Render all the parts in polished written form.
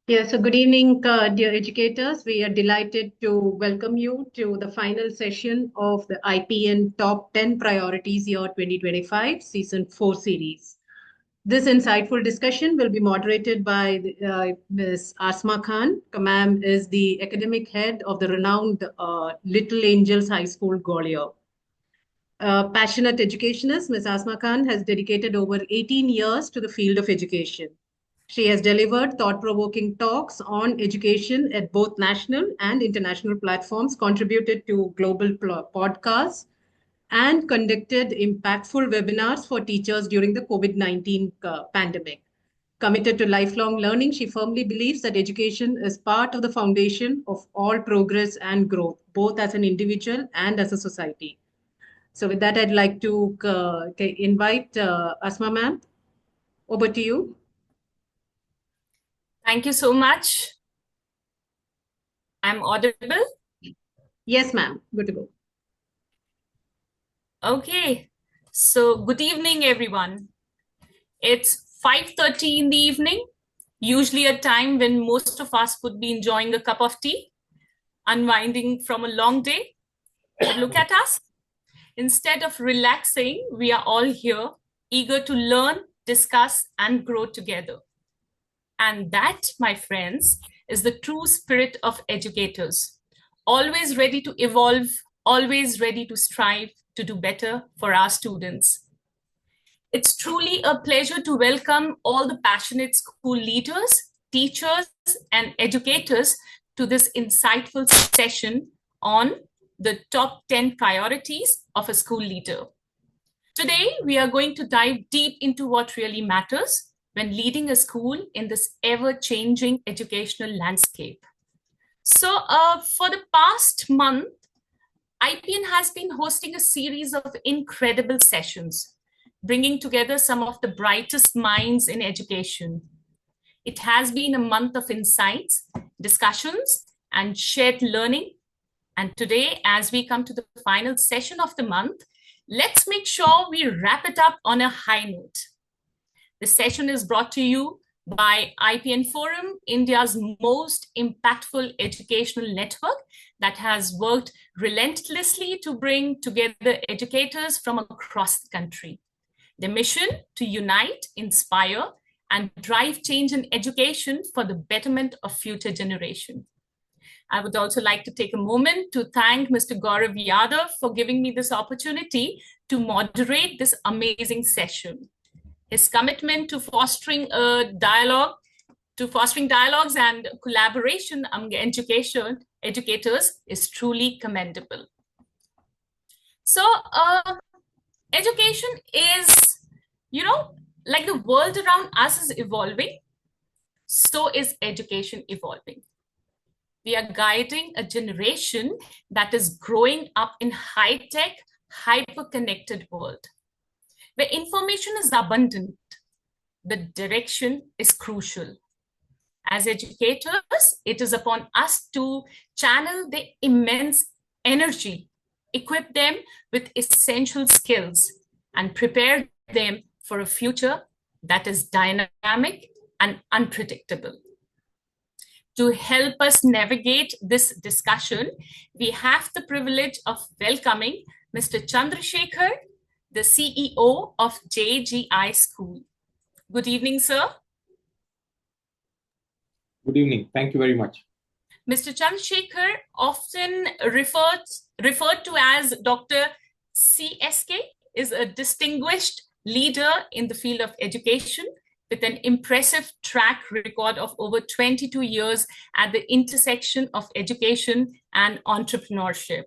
Yeah, so good evening, dear educators. We are delighted to welcome you to the final session of the IPN Top 10 Priorities Year 2025 Season 4 series. This insightful discussion will be moderated by Ms. Asma Khan. Ma'am is the academic head of the renowned Little Angels High School, Gwalior. Passionate educationist, Ms. Asma Khan has dedicated over 18 years to the field of education. She has delivered thought-provoking talks on education at both national and international platforms, contributed to global podcasts, and conducted impactful webinars for teachers during the COVID-19 pandemic. Committed to lifelong learning, she firmly believes that education is part of the foundation of all progress and growth, both as an individual and as a society. So with that, I'd like to invite Asma ma'am. Over to you. Thank you so much. I'm audible? Yes, ma'am. Good to go. Okay. So good evening, everyone. It's 5:30 in the evening, usually a time when most of us would be enjoying a cup of tea, unwinding from a long day. But look at us. Instead of relaxing, we are all here, eager to learn, discuss, and grow together. And that, my friends, is the true spirit of educators. Always ready to evolve, always ready to strive to do better for our students. It's truly a pleasure to welcome all the passionate school leaders, teachers, and educators to this insightful session on the top 10 priorities of a school leader. Today, we are going to dive deep into what really matters when leading a school in this ever-changing educational landscape. So for the past month, IPN has been hosting a series of incredible sessions, bringing together some of the brightest minds in education. It has been a month of insights, discussions, and shared learning. And today, as we come to the final session of the month, let's make sure we wrap it up on a high note. This session is brought to you by IPN Forum, India's most impactful educational network that has worked relentlessly to bring together educators from across the country. The mission to unite, inspire, and drive change in education for the betterment of future generations. I would also like to take a moment to thank Mr. Gaurav Yadav for giving me this opportunity to moderate this amazing session. His commitment to fostering dialogues and collaboration among educators is truly commendable. So education is, like the world around us is evolving, so is education evolving. We are guiding a generation that is growing up in high-tech, hyper-connected world, where information is abundant. The direction is crucial. As educators, it is upon us to channel the immense energy, equip them with essential skills, and prepare them for a future that is dynamic and unpredictable. To help us navigate this discussion, we have the privilege of welcoming Mr. Chandrashekar, the CEO of JGI School. Good evening, sir. Good evening. Thank you very much. Mr. Chandrashekar, often referred to as Dr. CSK, is a distinguished leader in the field of education with an impressive track record of over 22 years at the intersection of education and entrepreneurship.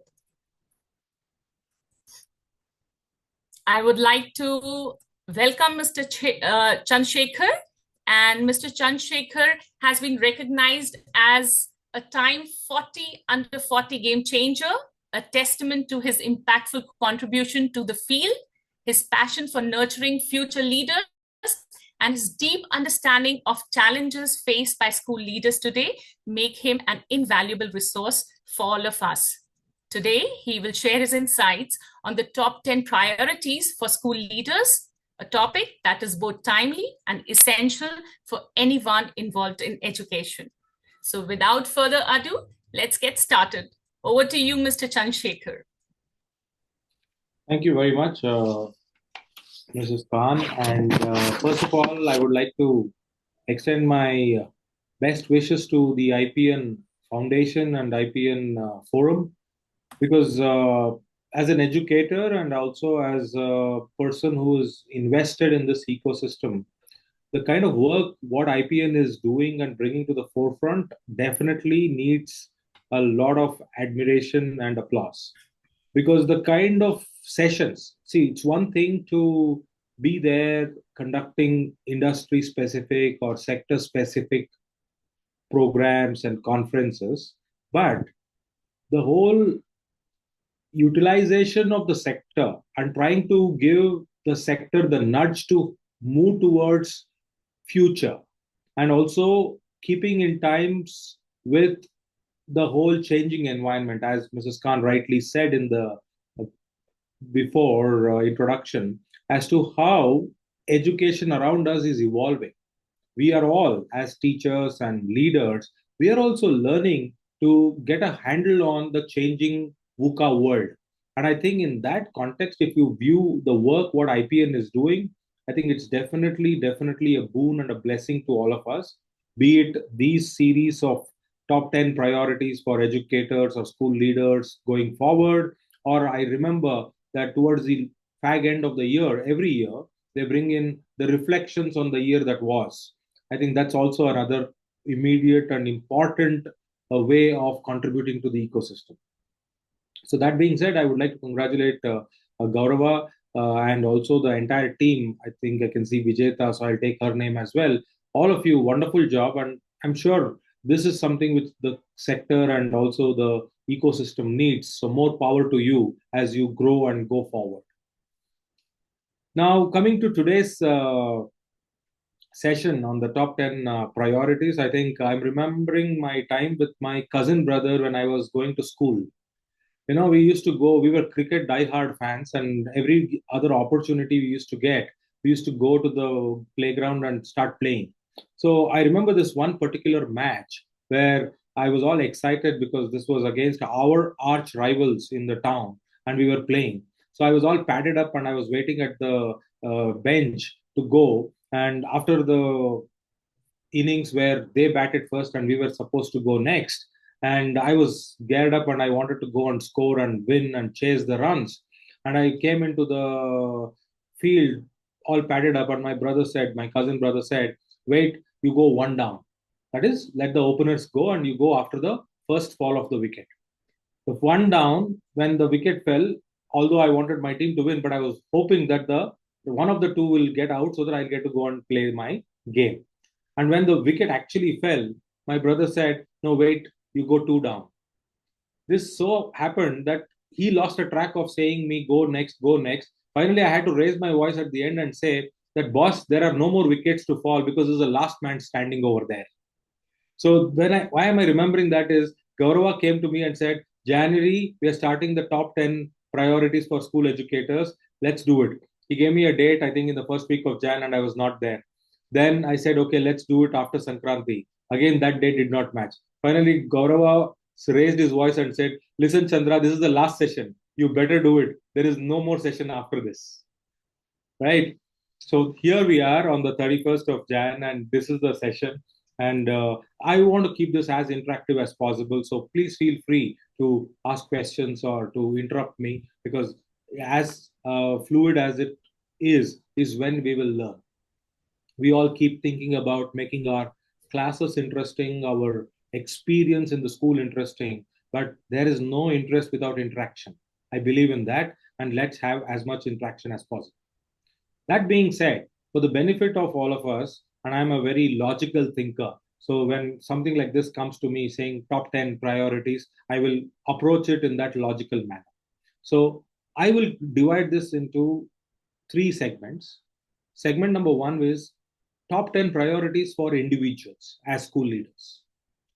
I would like to welcome Mr. Chandrashekar, and Mr. Chandrashekar has been recognized as a Time 40 Under 40 game changer, a testament to his impactful contribution to the field, his passion for nurturing future leaders, and his deep understanding of challenges faced by school leaders today make him an invaluable resource for all of us. Today, he will share his insights on the top 10 priorities for school leaders, a topic that is both timely and essential for anyone involved in education. So without further ado, let's get started. Over to you, Mr. Chandrashekar. Thank you very much, Mrs. Khan. And first of all, I would like to extend my best wishes to the IPN Foundation and IPN Forum because as an educator and also as a person who is invested in this ecosystem, the kind of work what IPN is doing and bringing to the forefront definitely needs a lot of admiration and applause because the kind of sessions, see, it's one thing to be there conducting industry specific or sector specific programs and conferences, but the whole utilization of the sector and trying to give the sector the nudge to move towards future and also keeping in times with the whole changing environment, as Mrs. Khan rightly said in the before introduction, as to how education around us is evolving. We are all, as teachers and leaders, we are also learning to get a handle on the changing VUCA world. And I think in that context, if you view the work what IPN is doing, I think it's definitely a boon and a blessing to all of us, be it these series of top 10 priorities for educators or school leaders going forward, or I remember that towards the fag end of the year, every year, they bring in the reflections on the year that was. I think that's also another immediate and important way of contributing to the ecosystem. So that being said, I would like to congratulate Gaurava and also the entire team. I think I can see Vijeta, so I'll take her name as well. All of you, wonderful job, and I'm sure this is something which the sector and also the ecosystem needs. So more power to you as you grow and go forward. Now, coming to today's session on the top 10 priorities, I think I'm remembering my time with my cousin brother when I was going to school. You know, we used to go, we were cricket diehard fans, and every other opportunity we used to get, we used to go to the playground and start playing. So I remember this one particular match where I was all excited because this was against our arch rivals in the town and we were playing. So I was all padded up and I was waiting at the bench to go. And after the innings where they batted first and we were supposed to go next, and I was geared up and I wanted to go and score and win and chase the runs. And I came into the field all padded up, and my cousin brother said, wait, you go one down. That is, let the openers go and you go after the first fall of the wicket. The one down, when the wicket fell, although I wanted my team to win, but I was hoping that the one of the two will get out so that I'll get to go and play my game. And when the wicket actually fell, my brother said, no, wait, you go two down. This so happened that he lost a track of saying me, go next, go next. Finally, I had to raise my voice at the end and say that, boss, there are no more wickets to fall because there's a last man standing over there. So why am I remembering that is Gaurava came to me and said, January, we are starting the top 10 priorities for school educators. Let's do it. He gave me a date, I think in the first week of Jan, and I was not there. Then I said, okay, let's do it after Sankranti. Again, that date did not match. Finally, Gaurava raised his voice and said, listen, Chandra, this is the last session. You better do it. There is no more session after this. Right? So here we are on the 31st of Jan, and this is the session. And I want to keep this as interactive as possible. So please feel free to ask questions or to interrupt me, because as fluid as it is when we will learn. We all keep thinking about making our classes interesting, our experience in the school interesting, but there is no interest without interaction. I believe in that, and let's have as much interaction as possible. That being said, for the benefit of all of us, and I'm a very logical thinker, so when something like this comes to me saying top 10 priorities, I will approach it in that logical manner. So I will divide this into three segments. Segment number one is top 10 priorities for individuals as school leaders.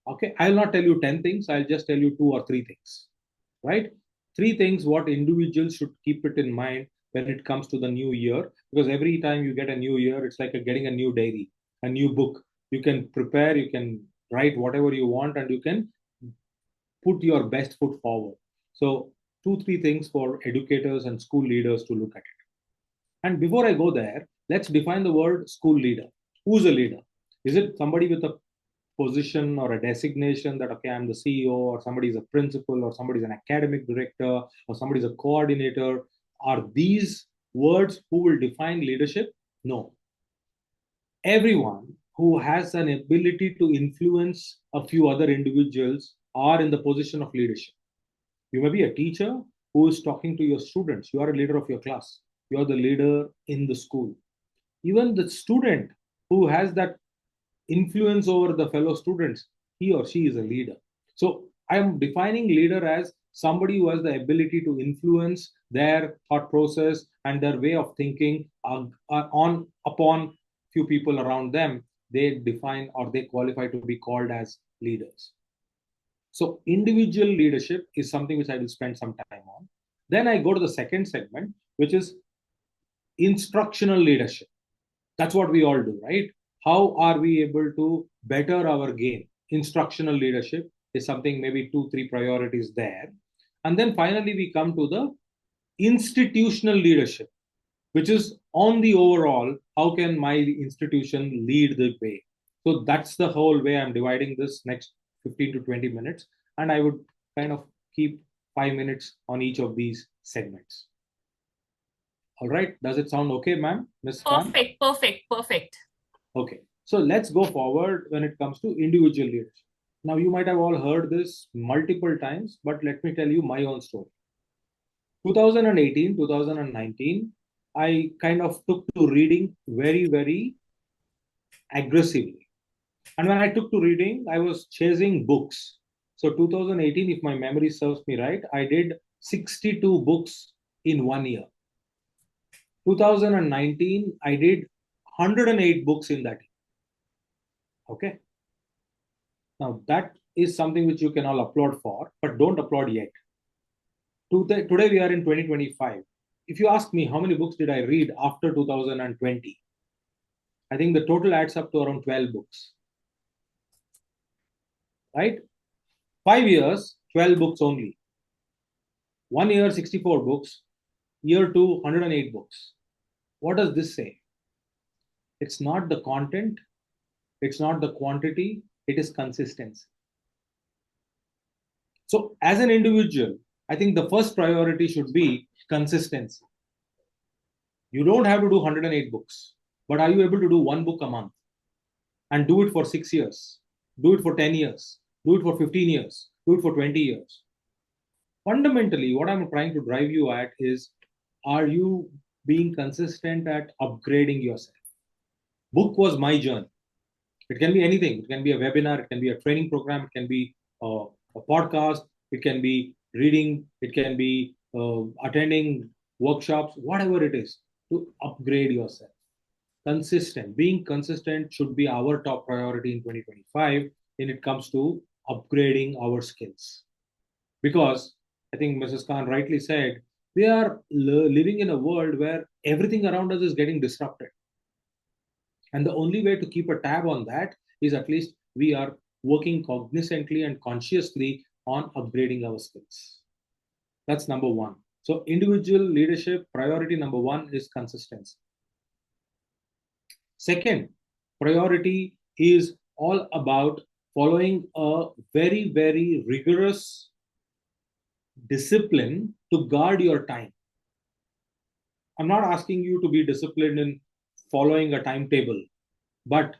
Okay, I'll not tell you 10 things, I'll just tell you two or three things, right? Three things what individuals should keep it in mind when it comes to the new year, because every time you get a new year, it's like getting a new diary, a new book. You can prepare, you can write whatever you want, and you can put your best foot forward. So, two, three things for educators and school leaders to look at it. And before I go there, let's define the word school leader. Who's a leader? Is it somebody with a position or a designation that, okay, I'm the CEO, or somebody is a principal, or somebody is an academic director, or somebody is a coordinator? Are these words who will define leadership? No. Everyone who has an ability to influence a few other individuals are in the position of leadership. You may be a teacher who is talking to your students. You are a leader of your class. You are the leader in the school. Even the student who has that influence over the fellow students, he or she is a leader. So I am defining leader as somebody who has the ability to influence their thought process and their way of thinking on upon few people around them. They define or they qualify to be called as leaders. So individual leadership is something which I will spend some time on. Then I go to the second segment, which is instructional leadership. That's what we all do, right? How are we able to better our game? Instructional leadership is something, maybe two, three priorities there. And then finally, we come to the institutional leadership, which is on the overall, how can my institution lead the way? So that's the whole way I'm dividing this next 15 to 20 minutes. And I would kind of keep 5 minutes on each of these segments. All right. Does it sound okay, ma'am? Ms. Khan? Perfect. Okay. So let's go forward when it comes to individual leadership. Now, you might have all heard this multiple times, but let me tell you my own story. 2018, 2019, I kind of took to reading very, very aggressively. And when I took to reading, I was chasing books. So 2018, if my memory serves me right, I did 62 books in 1 year. 2019, I did 108 books in that year. Okay. Now, that is something which you can all applaud for, but don't applaud yet. Today we are in 2025. If you ask me how many books did I read after 2020, I think the total adds up to around 12 books. Right? 5 years, 12 books only. 1 year, 64 books. Year 2, 108 books. What does this say? It's not the content, it's not the quantity, it is consistency. So, as an individual, I think the first priority should be consistency. You don't have to do 108 books, but are you able to do one book a month and do it for 6 years, do it for 10 years, do it for 15 years, do it for 20 years? Fundamentally, what I'm trying to drive you at is, are you being consistent at upgrading yourself? Book was my journey. It can be anything. It can be a webinar, it can be a training program, it can be a podcast, it can be reading, it can be attending workshops, whatever it is, to upgrade yourself. Being consistent should be our top priority in 2025 when it comes to upgrading our skills. Because I think Mrs. Khan rightly said, we are living in a world where everything around us is getting disrupted. And the only way to keep a tab on that is at least we are working cognizantly and consciously on upgrading our skills. That's number one. So individual leadership, priority number one is consistency. Second priority is all about following a very, very rigorous discipline to guard your time. I'm not asking you to be disciplined in following a timetable, but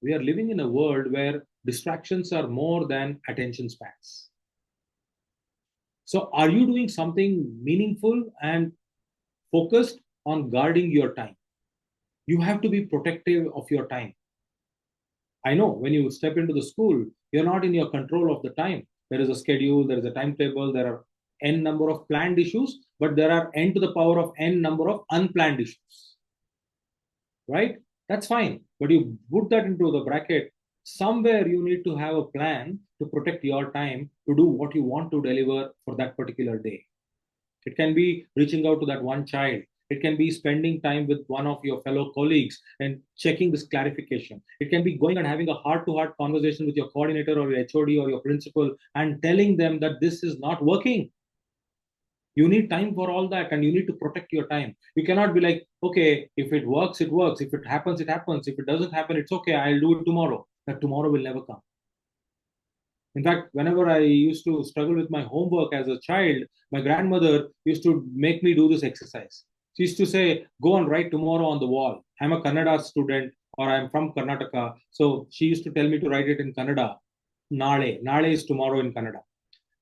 we are living in a world where distractions are more than attention spans. So, are you doing something meaningful and focused on guarding your time? You have to be protective of your time. I know when you step into the school, you're not in your control of the time. There is a schedule, there is a timetable, there are n number of planned issues, but there are n to the power of n number of unplanned issues. Right? That's fine. But you put that into the bracket. Somewhere you need to have a plan to protect your time to do what you want to deliver for that particular day. It can be reaching out to that one child. It can be spending time with one of your fellow colleagues and checking this clarification. It can be going and having a heart-to-heart conversation with your coordinator or your HOD or your principal and telling them that this is not working. You need time for all that, and you need to protect your time. You cannot be like, okay, if it works, it works. If it happens, it happens. If it doesn't happen, it's okay. I'll do it tomorrow. That tomorrow will never come. In fact, whenever I used to struggle with my homework as a child, my grandmother used to make me do this exercise. She used to say, go and write tomorrow on the wall. I'm a Kannada student or I'm from Karnataka. So she used to tell me to write it in Kannada. Nale. Nale is tomorrow in Kannada.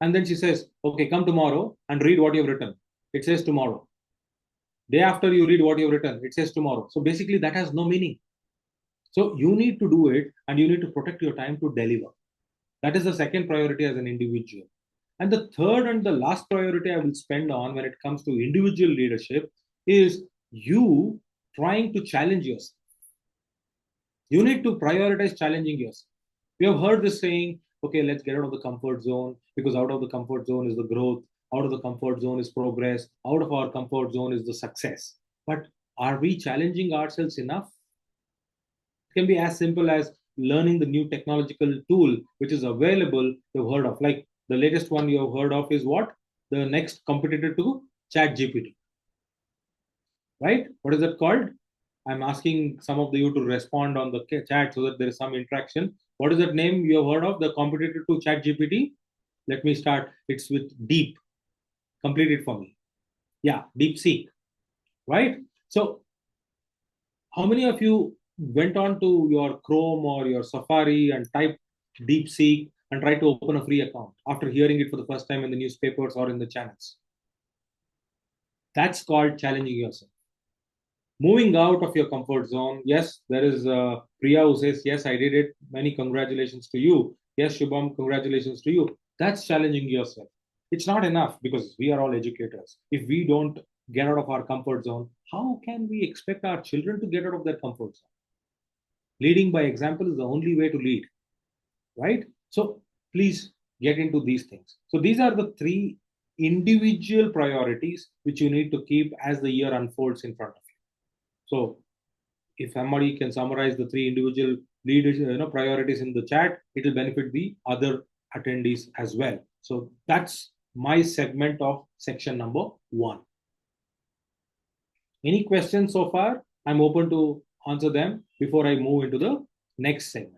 And then she says, okay, come tomorrow and read what you've written. It says tomorrow. Day after you read what you've written, it says tomorrow. So basically that has no meaning. So you need to do it and you need to protect your time to deliver. That is the second priority as an individual. And the third and the last priority I will spend on when it comes to individual leadership is you trying to challenge yourself. You need to prioritize challenging yourself. We have heard this saying, okay, let's get out of the comfort zone, because out of the comfort zone is the growth, out of the comfort zone is progress, out of our comfort zone is the success. But are we challenging ourselves enough? It can be as simple as learning the new technological tool which is available. You've heard of, like the latest one you have heard of is what? The next competitor to ChatGPT. Right? What is that called? I'm asking some of you to respond on the chat so that there is some interaction. What is that name you have heard of? The competitor to ChatGPT? Let me start. It's with Deep. Complete it for me. Yeah, DeepSeek. Right? So, how many of you went on to your Chrome or your Safari and typed DeepSeek and tried to open a free account after hearing it for the first time in the newspapers or in the channels? That's called challenging yourself. Moving out of your comfort zone. Yes, there is Priya who says, yes, I did it. Many congratulations to you. Yes, Shubham, congratulations to you. That's challenging yourself. It's not enough because we are all educators. If we don't get out of our comfort zone, how can we expect our children to get out of their comfort zone? Leading by example is the only way to lead, right? So please get into these things. So these are the three individual priorities which you need to keep as the year unfolds in front of you. So if somebody can summarize the three individual leadership, priorities in the chat, it will benefit the other attendees as well. So that's my segment of section number 1. Any questions so far? I'm open to answer them before I move into the next segment.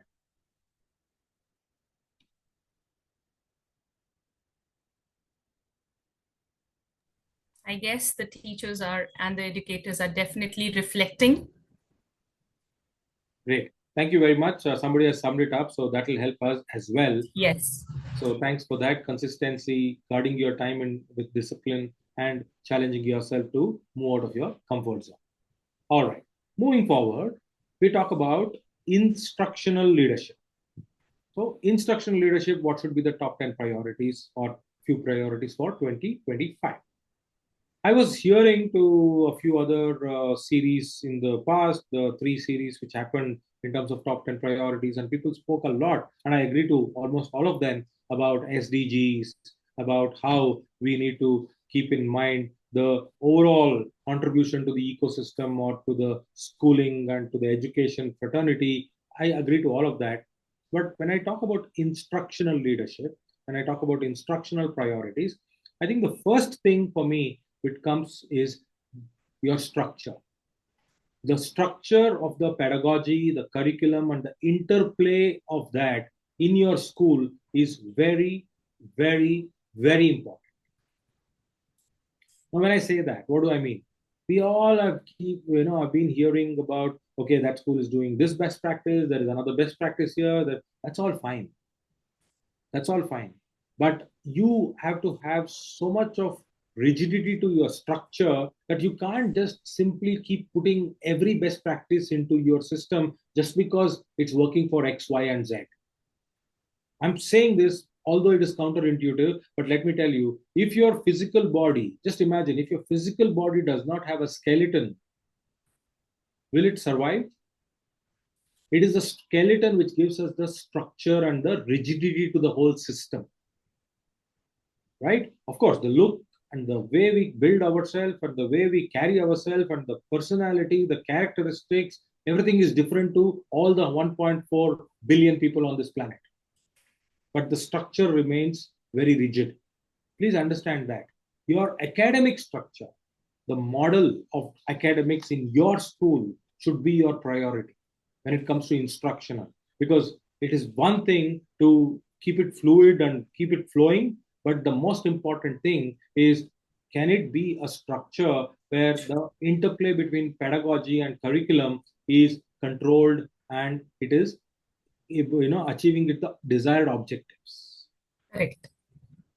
I guess the teachers are and the educators are definitely reflecting. Great. Thank you very much. Somebody has summed it up, so that will help us as well. Yes. So thanks for that consistency, guarding your time with discipline, and challenging yourself to move out of your comfort zone. All right. Moving forward, we talk about instructional leadership. So instructional leadership, what should be the top 10 priorities or few priorities for 2025? I was hearing to a few other series in the past, the 3 series which happened in terms of top 10 priorities, and people spoke a lot, and I agree to almost all of them about SDGs, about how we need to keep in mind the overall contribution to the ecosystem or to the schooling and to the education fraternity. I agree to all of that. But when I talk about instructional leadership, when I talk about instructional priorities, I think the first thing for me which comes is your structure. The structure of the pedagogy, the curriculum, and the interplay of that in your school is very, very, very important. Now, when I say that, what do I mean? We all have I've been hearing about, okay, that school is doing this best practice, there is another best practice here, that's all fine. That's all fine. But you have to have so much of rigidity to your structure that you can't just simply keep putting every best practice into your system just because it's working for X, Y, and Z. I'm saying this, although it is counterintuitive, but let me tell you, if your physical body, just imagine, if your physical body does not have a skeleton, will it survive? It is the skeleton which gives us the structure and the rigidity to the whole system. Right? Of course, the look and the way we build ourselves and the way we carry ourselves and the personality, the characteristics, everything is different to all the 1.4 billion people on this planet. But the structure remains very rigid. Please understand that. Your academic structure, the model of academics in your school should be your priority when it comes to instructional. Because it is one thing to keep it fluid and keep it flowing, but the most important thing is, can it be a structure where the interplay between pedagogy and curriculum is controlled and it is achieving the desired objectives. Correct.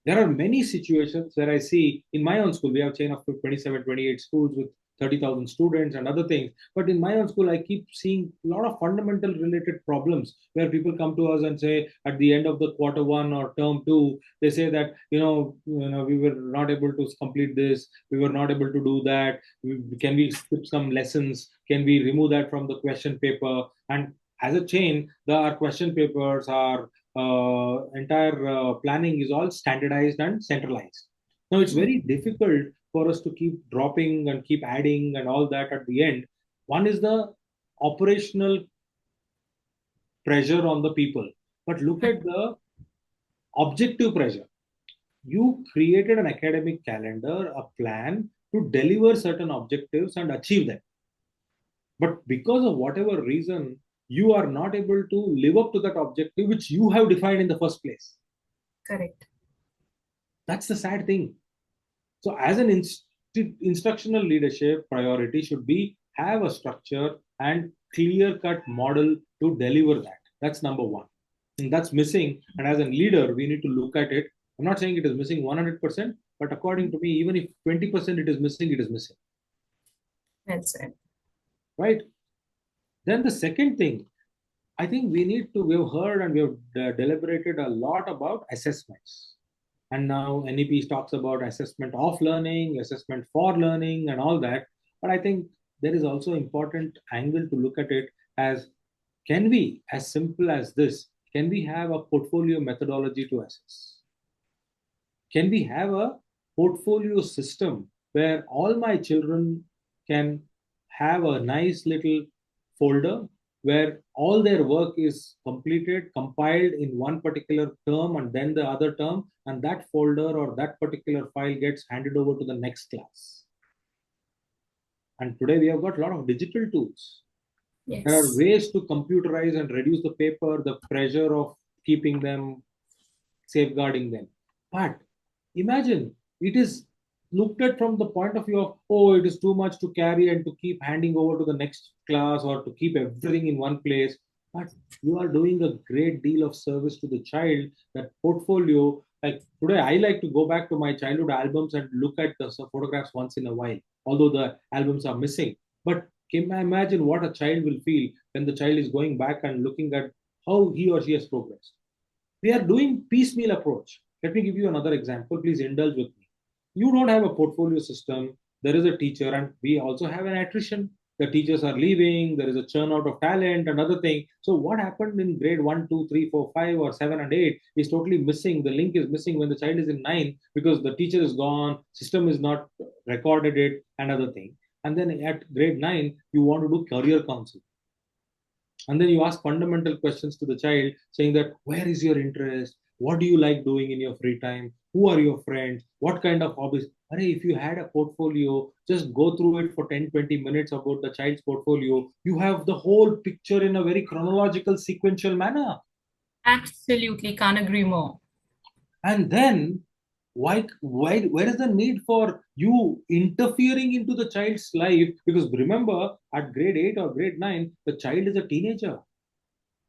There are many situations where I see in my own school, we have a chain of 27, 28 schools with 30,000 students and other things. But in my own school, I keep seeing a lot of fundamental related problems where people come to us and say at the end of the quarter one or term two, they say that, we were not able to complete this. We were not able to do that. Can we skip some lessons? Can we remove that from the question paper? And as a chain, our question papers are entire planning is all standardized and centralized. Now it's very difficult for us to keep dropping and keep adding and all that at the end. One is the operational pressure on the people, but look at the objective pressure. You created an academic calendar, a plan to deliver certain objectives and achieve them. But because of whatever reason, you are not able to live up to that objective which you have defined in the first place. Correct. That's the sad thing. So as an instructional leadership, priority should be have a structure and clear cut model to deliver that. That's number one. And that's missing. And as a leader, we need to look at it. I'm not saying it is missing 100%, but according to me, even if 20% it is missing, it is missing. Well said. Right? Then the second thing, I think we've heard and we have deliberated a lot about assessments. And now NEP talks about assessment of learning, assessment for learning, and all that. But I think there is also important angle to look at it as, can we, as simple as this, can we have a portfolio methodology to assess? Can we have a portfolio system where all my children can have a nice little folder where all their work is completed, compiled in one particular term and then the other term, and that folder or that particular file gets handed over to the next class. And today we have got a lot of digital tools. Yes. There are ways to computerize and reduce the paper, the pressure of keeping them, safeguarding them. But imagine it is looked at from the point of view of, oh, it is too much to carry and to keep handing over to the next class or to keep everything in one place. But you are doing a great deal of service to the child. That portfolio, like today, I like to go back to my childhood albums and look at the photographs once in a while, although the albums are missing. But can I imagine what a child will feel when the child is going back and looking at how he or she has progressed? We are doing piecemeal approach. Let me give you another example. Please indulge with me. You don't have a portfolio system. There is a teacher, and we also have an attrition. The teachers are leaving. There is a churn out of talent, another thing. So what happened in grade 1, 2, 3, 4, 5, or 7 and 8 is totally missing. The link is missing when the child is in 9 because the teacher is gone, system is not recorded it, another thing. And then at grade 9, you want to do career counseling. And then you ask fundamental questions to the child saying that, where is your interest? What do you like doing in your free time? Who are your friends? What kind of hobbies? If you had a portfolio, just go through it for 10, 20 minutes about the child's portfolio. You have the whole picture in a very chronological, sequential manner. Absolutely, can't agree more. And then where is the need for you interfering into the child's life? Because remember, at grade 8 or grade 9, the child is a teenager.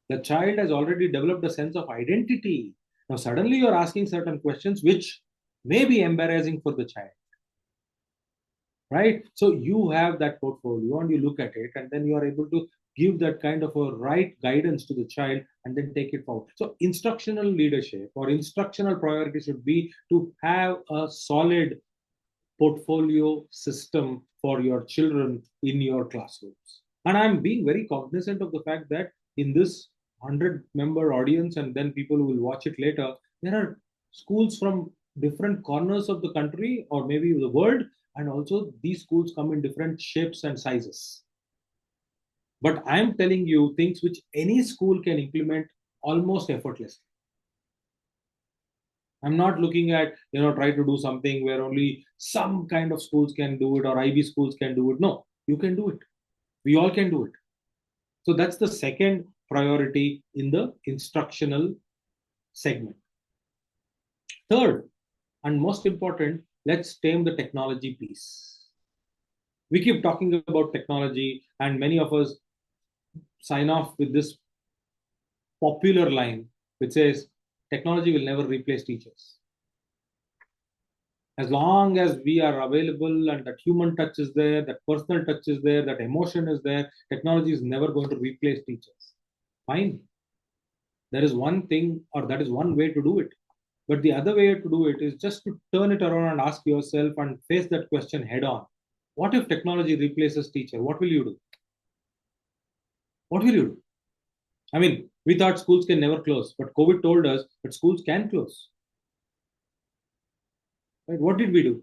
The child has already developed a sense of identity. Now, suddenly you're asking certain questions which may be embarrassing for the child. Right? So you have that portfolio and you look at it, and then you are able to give that kind of a right guidance to the child and then take it forward. So instructional leadership or instructional priority should be to have a solid portfolio system for your children in your classrooms. And I'm being very cognizant of the fact that in this 100-member audience, and then people who will watch it later, there are schools from different corners of the country or maybe the world, and also these schools come in different shapes and sizes. But I am telling you things which any school can implement almost effortlessly. I'm not looking at, try to do something where only some kind of schools can do it or IB schools can do it. No, you can do it. We all can do it. So that's the second priority in the instructional segment. Third, and most important, let's tame the technology piece. We keep talking about technology, and many of us sign off with this popular line which says technology will never replace teachers. As long as we are available and that human touch is there, that personal touch is there, that emotion is there, technology is never going to replace teachers. Fine. There is one thing, or that is one way to do it. But the other way to do it is just to turn it around and ask yourself and face that question head on. What if technology replaces teacher? What will you do? What will you do? I mean, we thought schools can never close, but COVID told us that schools can close. Right? What did we do?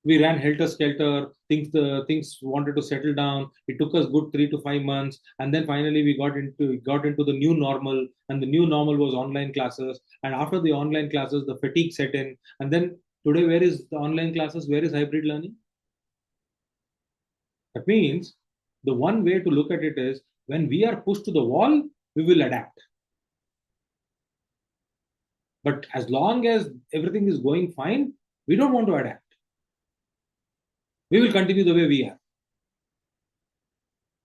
We ran helter-skelter, things wanted to settle down. It took us good 3 to 5 months. And then finally we got into the new normal, and the new normal was online classes. And after the online classes, the fatigue set in. And then today, where is the online classes? Where is hybrid learning? That means the one way to look at it is when we are pushed to the wall, we will adapt. But as long as everything is going fine, we don't want to adapt. We will continue the way we are.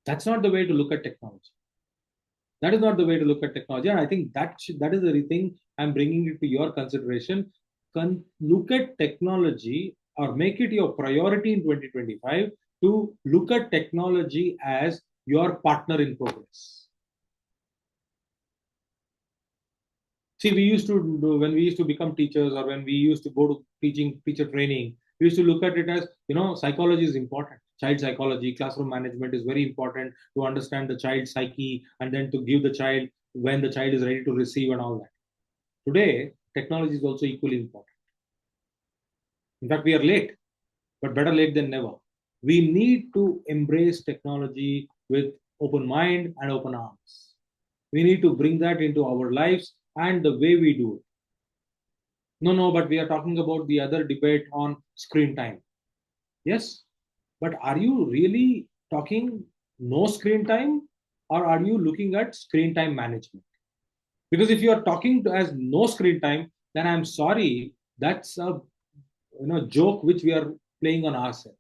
That's not the way to look at technology. That is not the way to look at technology. And I think that is the thing I'm bringing it to your consideration. Look at technology or make it your priority in 2025 to look at technology as your partner in progress. See, when we used to become teachers or when we used to go to teacher training, we used to look at it as, psychology is important. Child psychology, classroom management is very important to understand the child's psyche and then to give the child when the child is ready to receive and all that. Today, technology is also equally important. In fact, we are late, but better late than never. We need to embrace technology with open mind and open arms. We need to bring that into our lives and the way we do it. No, but we are talking about the other debate on screen time. Yes, but are you really talking no screen time, or are you looking at screen time management? Because if you are talking as no screen time, then I'm sorry, that's a joke which we are playing on ourselves.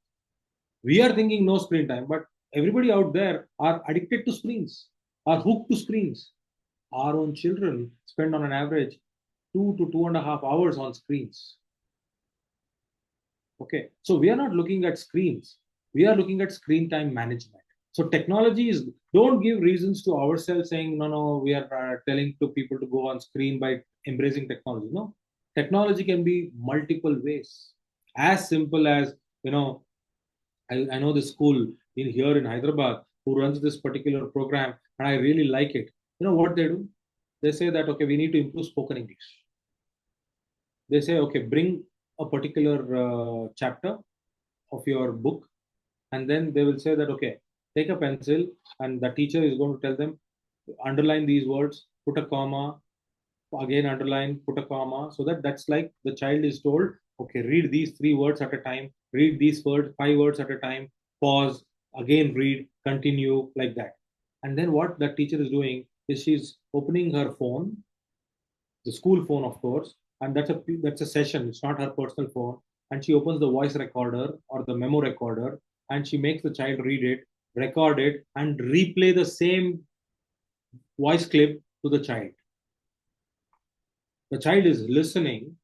We are thinking no screen time, but everybody out there are addicted to screens, are hooked to screens. Our own children spend on an average 2 to 2.5 hours on screens. Okay, so we are not looking at screens. We are looking at screen time management. So technology is, don't give reasons to ourselves saying, no, we are telling to people to go on screen by embracing technology. No, technology can be multiple ways. As simple as, I know the school here in Hyderabad who runs this particular program, and I really like it. You know what they do? They say that, okay, we need to improve spoken English. They say, okay, bring a particular chapter of your book, and then they will say that, okay, take a pencil, and the teacher is going to tell them, underline these words, put a comma, again underline, put a comma, so that's like the child is told, okay, read these 3 words at a time, read these 5 words at a time, pause, again read, continue, like that. And then what that teacher is doing is she's opening her phone, the school phone, of course, and that's a session. It's not her personal phone, and she opens the voice recorder or the memo recorder, and she makes the child read it, record it, and replay the same voice clip to the child. The child is listening,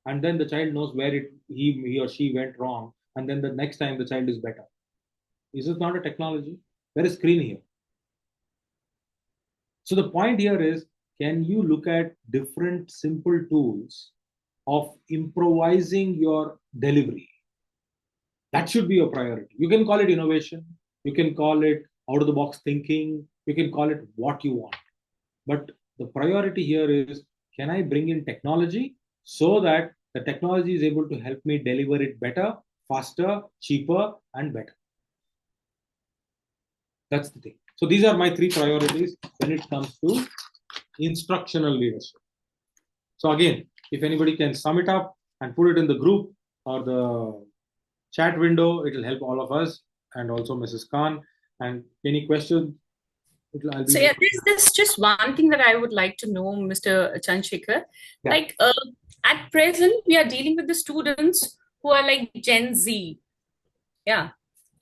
and then the child knows where he or she went wrong, and then the next time the child is better. Is it not a technology? There is screen here. So the point here is, can you look at different simple tools of improvising your delivery? That should be your priority. You can call it innovation. You can call it out-of-the-box thinking. You can call it what you want. But the priority here is, can I bring in technology so that The technology is able to help me deliver it better, faster, cheaper, and better. That's the thing. So these are my 3 priorities when it comes to instructional leadership. So again, if anybody can sum it up and put it in the group or the chat window, it will help all of us and also Mrs. Khan. And any questions? So yeah, there's just one thing that I would like to know, Mr. Chandrashekar. Yeah. Like at present, we are dealing with the students who are like Gen Z. Yeah.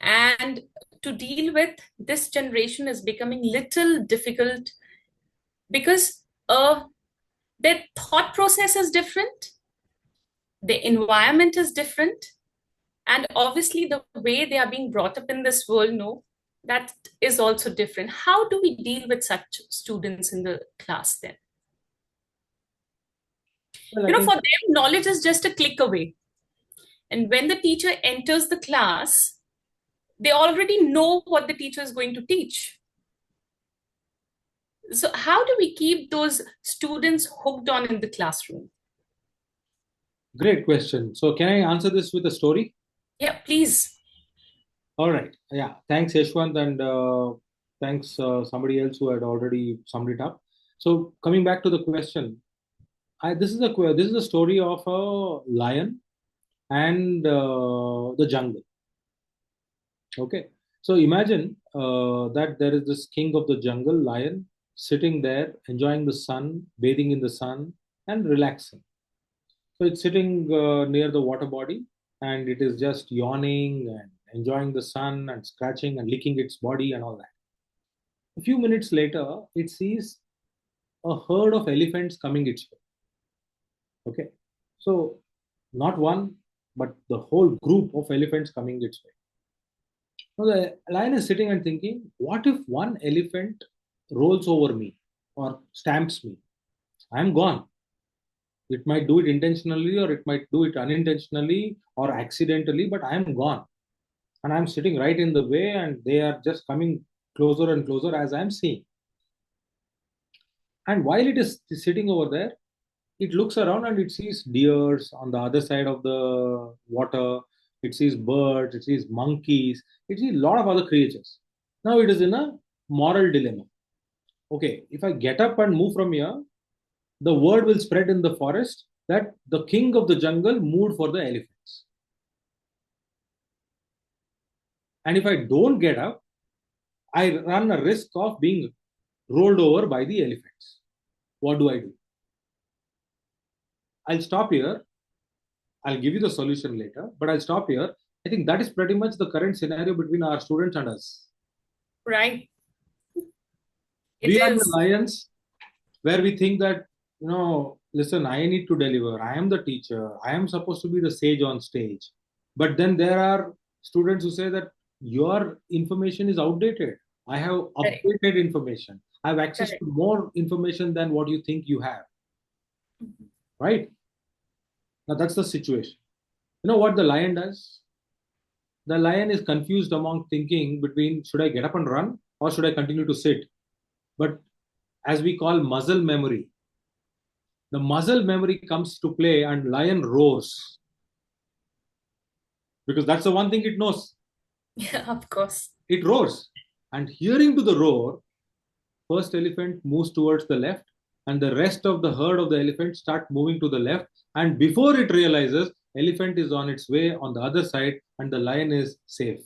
And to deal with this generation is becoming little difficult because their thought process is different, the environment is different, and obviously the way they are being brought up in this world, no, that is also different. How do we deal with such students in the class then? Well, For them, knowledge is just a click away. And when the teacher enters the class, they already know what the teacher is going to teach. So how do we keep those students hooked on in the classroom? Great question. So can I answer this with a story? Yeah, please. All right. Yeah. Thanks, Yashwant, and thanks somebody else who had already summed it up. So coming back to the question, this is a story of a lion and the jungle. Okay. So imagine that there is this king of the jungle, lion, sitting there, enjoying the sun, bathing in the sun, and relaxing. So it's sitting near the water body and it is just yawning and enjoying the sun and scratching and licking its body and all that. A few minutes later, it sees a herd of elephants coming its way. Okay. So not one, but the whole group of elephants coming its way. Now the lion is sitting and thinking, what if one elephant rolls over me or stamps me? I'm gone. It might do it intentionally or it might do it unintentionally or accidentally, but I am gone. And I'm sitting right in the way and they are just coming closer and closer as I'm seeing. And while it is sitting over there, it looks around and it sees deers on the other side of the water. It sees birds, it sees monkeys, it sees a lot of other creatures. Now it is in a moral dilemma. Okay, if I get up and move from here, the word will spread in the forest that the king of the jungle moved for the elephants. And if I don't get up, I run a risk of being rolled over by the elephants. What do I do? I'll stop here. I'll give you the solution later, but I'll stop here. I think that is pretty much the current scenario between our students and us. Right. We are the lions where we think that, listen, I need to deliver. I am the teacher. I am supposed to be the sage on stage. But then there are students who say that your information is outdated. I have updated information. I have access to more information than what you think you have. Right? Now that's the situation. You know what the lion does? The lion is confused among thinking between should I get up and run or should I continue to sit? But as we call muscle memory, the muscle memory comes to play and lion roars. Because that's the one thing it knows. Yeah, of course. It roars. And hearing to the roar, first elephant moves towards the left and the rest of the herd of the elephants start moving to the left. And before it realizes, elephant is on its way on the other side and the lion is safe.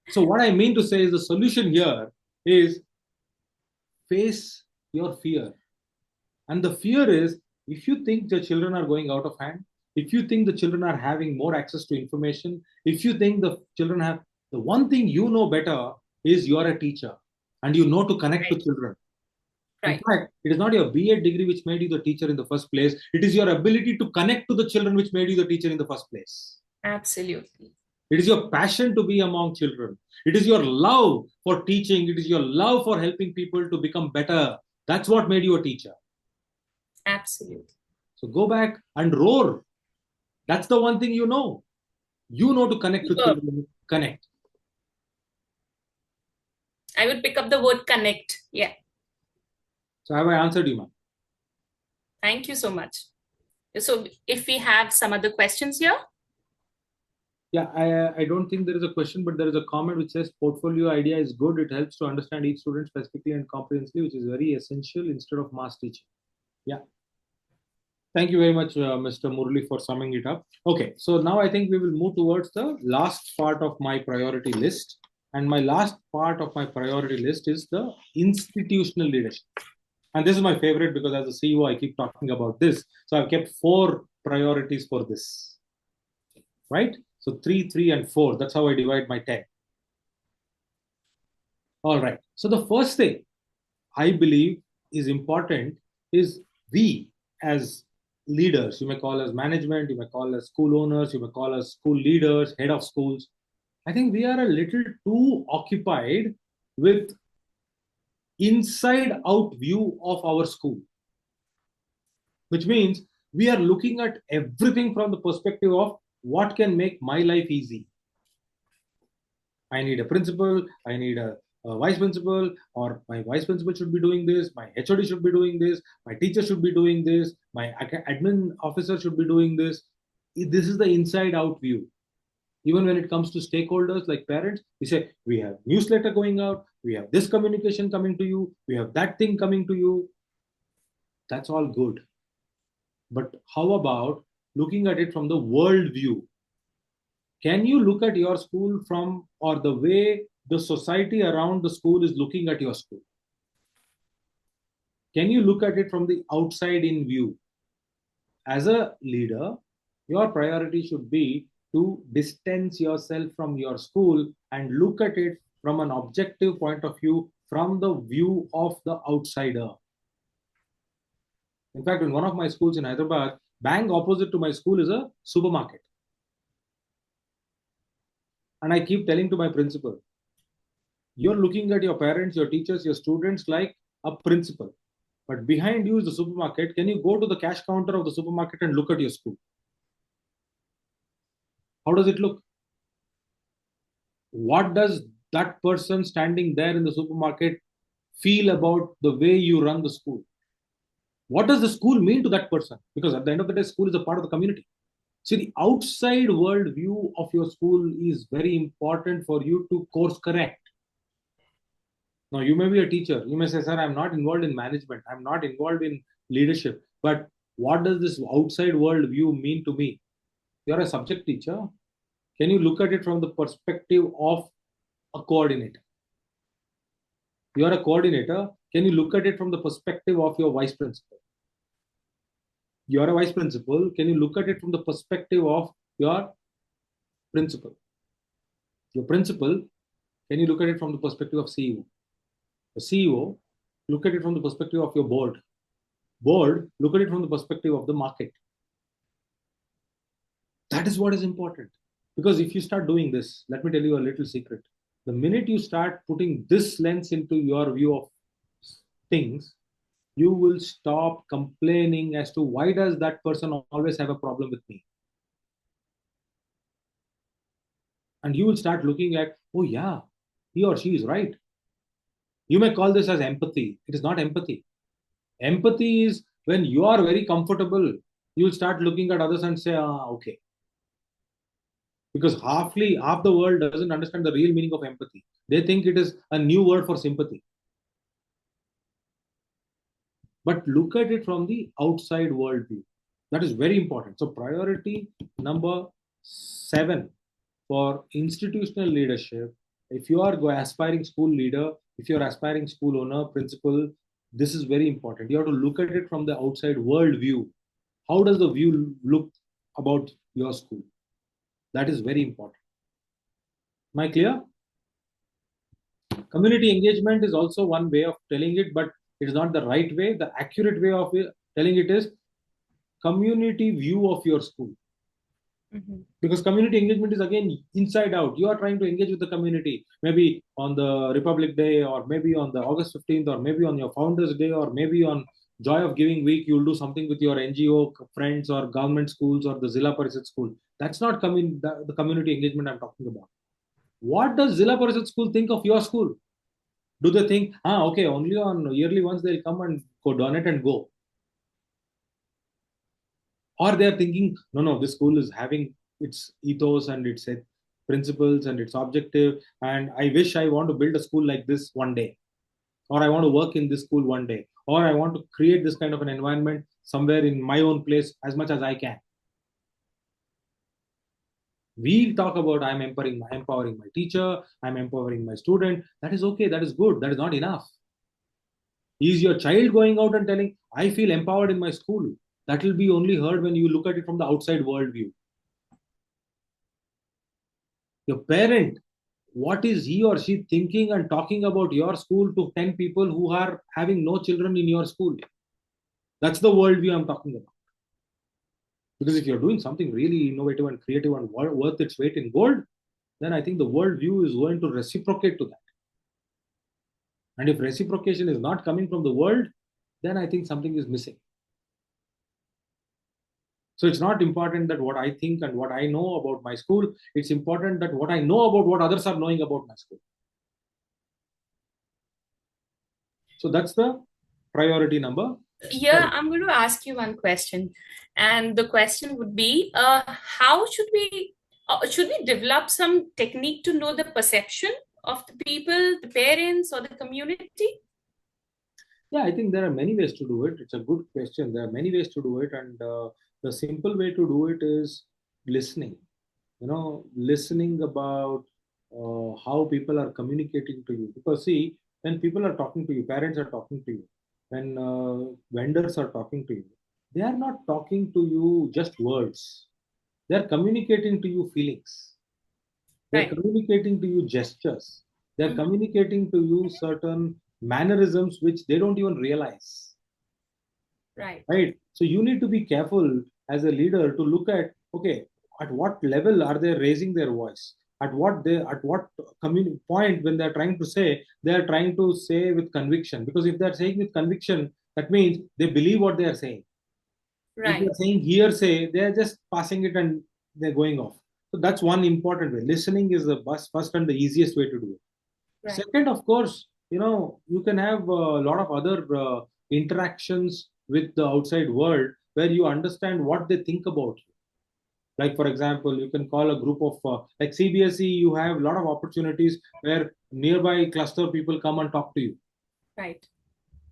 So what I mean to say is the solution here is face your fear. And the fear is if you think the children are going out of hand, if you think the children are having more access to information, if you think the children have, the one thing you know better is you are a teacher and you know to connect to children. In fact, it is not your B.Ed degree which made you the teacher in the first place. It is your ability to connect to the children which made you the teacher in the first place. Absolutely. It is your passion to be among children. It is your love for teaching. It is your love for helping people to become better. That's what made you a teacher. Absolutely. So go back and roar. That's the one thing you know. You know to connect to children. Connect. I would pick up the word connect. Yeah. So have I answered you, ma'am? Thank you so much. So if we have some other questions here. Yeah, I don't think there is a question, but there is a comment which says portfolio idea is good. It helps to understand each student specifically and comprehensively, which is very essential instead of mass teaching. Yeah. Thank you very much, Mr. Murli, for summing it up. Okay, so now I think we will move towards the last part of my priority list. And my last part of my priority list is the institutional leadership. And this is my favorite because as a CEO, I keep talking about this. So I've kept 4 priorities for this, right? So 3, 3, and 4. That's how I divide my 10. All right. So the first thing I believe is important is we as leaders, you may call us management, you may call us school owners, you may call us school leaders, head of schools. I think we are a little too occupied with inside out view of our school, which means we are looking at everything from the perspective of what can make my life easy. I need a principal, I need a vice principal, or my vice principal should be doing this, my HOD should be doing this, my teacher should be doing this, my admin officer should be doing this. This is the inside out view. Even when it comes to stakeholders like parents, we say, we have newsletter going out, we have this communication coming to you, we have that thing coming to you. That's all good. But how about looking at it from the world view? Can you look at your school from, or the way the society around the school is looking at your school? Can you look at it from the outside in view? As a leader, your priority should be to distance yourself from your school and look at it from an objective point of view, from the view of the outsider. In fact, in one of my schools in Hyderabad, bang opposite to my school is a supermarket. And I keep telling to my principal, you're looking at your parents, your teachers, your students like a principal. But behind you is the supermarket. Can you go to the cash counter of the supermarket and look at your school? How does it look? What does that person standing there in the supermarket feel about the way you run the school? What does the school mean to that person? Because at the end of the day, school is a part of the community. See, the outside world view of your school is very important for you to course correct. Now, you may be a teacher. You may say, sir, I'm not involved in management. I'm not involved in leadership. But what does this outside world view mean to me? You're a subject teacher. Can you look at it from the perspective of a coordinator? You're a coordinator. Can you look at it from the perspective of your vice principal? You're a vice principal. Can you look at it from the perspective of your principal? Your principal, can you look at it from the perspective of CEO? The CEO, look at it from the perspective of your board. Board, look at it from the perspective of the market. That is what is important. Because if you start doing this, let me tell you a little secret. The minute you start putting this lens into your view of things, you will stop complaining as to why does that person always have a problem with me. And you will start looking at, oh yeah, he or she is right. You may call this as empathy. It is not empathy. Empathy is when you are very comfortable, you will start looking at others and say, okay. Because half the world doesn't understand the real meaning of empathy. They think it is a new word for sympathy. But look at it from the outside world view. That is very important. So priority number 7 for institutional leadership, if you are aspiring school leader, if you're aspiring school owner, principal, this is very important. You have to look at it from the outside world view. How does the view look about your school? That is very important. Am I clear? Community engagement is also one way of telling it, but it is not the right way. The accurate way of telling it is community view of your school. Because community engagement is again inside out. You are trying to engage with the community, maybe on the Republic Day, or maybe on the August 15th, or maybe on your Founders Day, or maybe on Joy of Giving Week. You'll do something with your NGO friends or government schools or the Zilla Parishad school. That's not the community engagement I'm talking about. What does Zilla Parishad school think of your school? Do they think, okay, only on yearly once they'll come and go donate and go? Or they're thinking, no, this school is having its ethos and its principles and its objective, and I wish I want to build a school like this one day, or I want to work in this school one day, or I want to create this kind of an environment somewhere in my own place as much as I can. We talk about I'm empowering my teacher, I'm empowering my student. That is okay, that is good, that is not enough. Is your child going out and telling, I feel empowered in my school? That will be only heard when you look at it from the outside world view. Your parent, what is he or she thinking and talking about your school to 10 people who are having no children in your school? That's the worldview I'm talking about. Because if you're doing something really innovative and creative and worth its weight in gold, then I think the worldview is going to reciprocate to that. And if reciprocation is not coming from the world, then I think something is missing. So it's not important that what I think and what I know about my school. It's important that what I know about what others are knowing about my school. So that's the priority number. Yeah, I'm going to ask you one question, and the question would be, how should we develop some technique to know the perception of the people, the parents, or the community? Yeah, I think there are many ways to do it. It's a good question. There are many ways to do it, and the simple way to do it is listening. Listening about how people are communicating to you. Because see, when people are talking to you, parents are talking to you, when vendors are talking to you, they are not talking to you just words. They are communicating to you feelings. They're Right. communicating to you gestures. They're Mhm. communicating to you certain mannerisms which they don't even realize. Right. Right? So you need to be careful as a leader to look at, okay, at what level are they raising their voice? At what point when they're trying to say, they're trying to say with conviction. Because if they're saying with conviction, that means they believe what they are saying. If Right. you're saying hearsay, they're just passing it and they're going off. So that's one important way. Listening is the first and the easiest way to do it. Right. Second, of course, you can have a lot of other interactions with the outside world where you understand what they think about you. Like, for example, you can call a group of, like CBSE, you have a lot of opportunities where nearby cluster people come and talk to you. Right.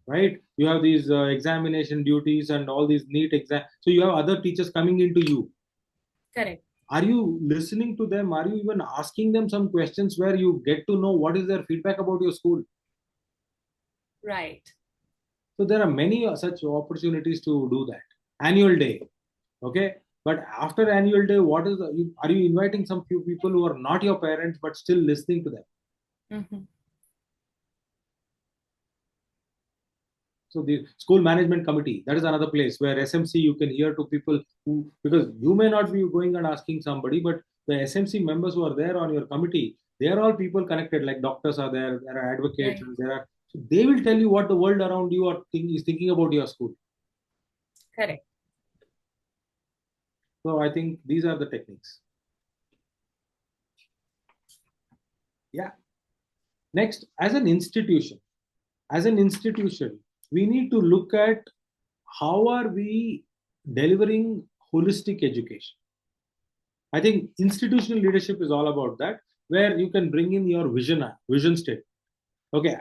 Right? You have these examination duties and all these neat exam. So you have other teachers coming into you. Correct. Are you listening to them? Are you even asking them some questions where you get to know what is their feedback about your school? Right. So there are many such opportunities to do that. Annual day, okay. But after annual day, are you inviting some few people who are not your parents but still listening to them? Mm-hmm. So the school management committee, that is another place where SMC you can hear to people who, because you may not be going and asking somebody, but the SMC members who are there on your committee, they are all people connected. Like doctors are there are advocates, Right. and so they will tell you what the world around you is thinking about your school. Correct. So I think these are the techniques. Yeah. Next, as an institution, we need to look at how are we delivering holistic education. I think institutional leadership is all about that, where you can bring in your vision state. Okay,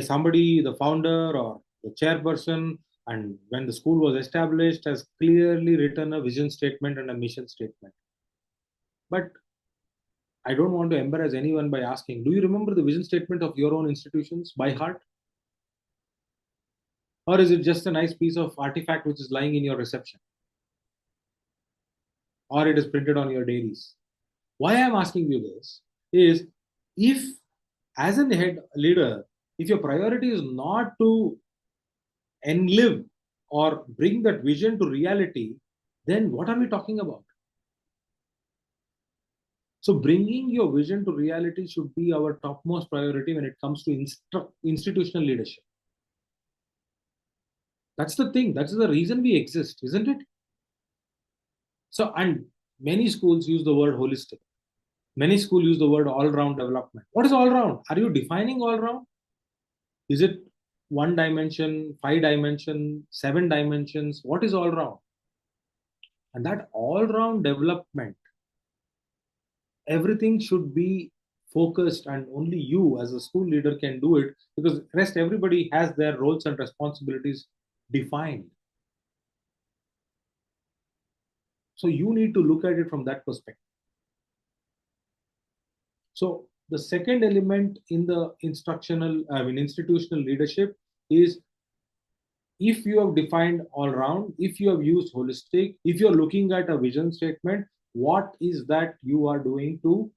somebody, the founder or the chairperson, and when the school was established, has clearly written a vision statement and a mission statement. But I don't want to embarrass anyone by asking, do you remember the vision statement of your own institutions by heart? Or is it just a nice piece of artifact which is lying in your reception? Or it is printed on your diaries? Why I'm asking you this is, if as a head leader, if your priority is not to enlive or bring that vision to reality, then what are we talking about? So bringing your vision to reality should be our topmost priority when it comes to institutional leadership. That's the thing. That's the reason we exist, isn't it? So, and many schools use the word holistic. Many schools use the word all-round development. What is all-round? Are you defining all-round? Is it one dimension, 5 dimension, 7 dimensions? What is all-round? And that all-round development, everything should be focused, and only you as a school leader can do it, because rest everybody has their roles and responsibilities defined. So you need to look at it from that perspective. So the second element in the institutional leadership is, if you have defined all round, if you have used holistic, if you're looking at a vision statement, what is that you are doing to